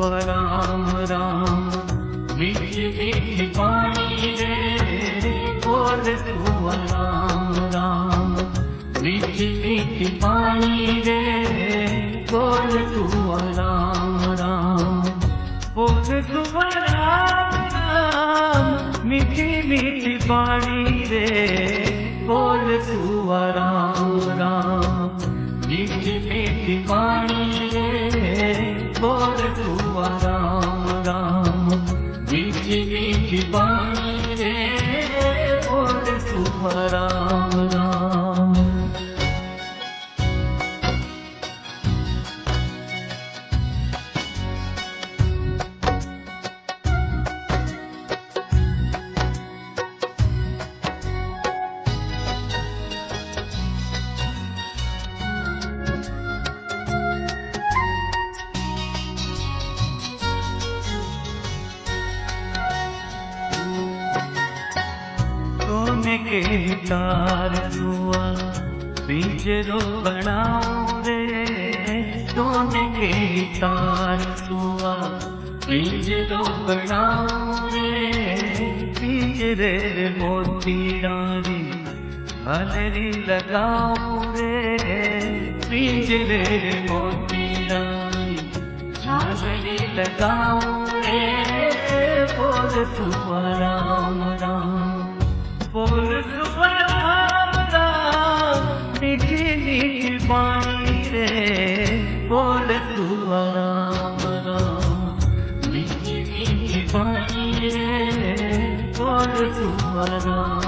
राम राम। मीठी मीठी पानी रे बोल तू राम राम। मीठी मीठी पानी रे बोल तू राम राम। बोल तू राम राम। मीठी मीठी पानी रे बोल तू राम राम। मीठी मीठी पानी रे बोल तू राम राम। मीठी मीठी पानी रे बोल तू राम राम। सोने के तार हुआ पिंजरो बनाओ रे। सोने के तार हुआ पिंजरो बनाओ रे। पिंजरे मोती डाली हलरी लगाओ रे। पिंजरे मोती डाली हलरी लगाओ रे। बोल तू राम राम। बोल तू राम राम। मीठी मीठी पानी रे बोल तू राम राम। मीठी मीठी पानी रे बोल तू राम।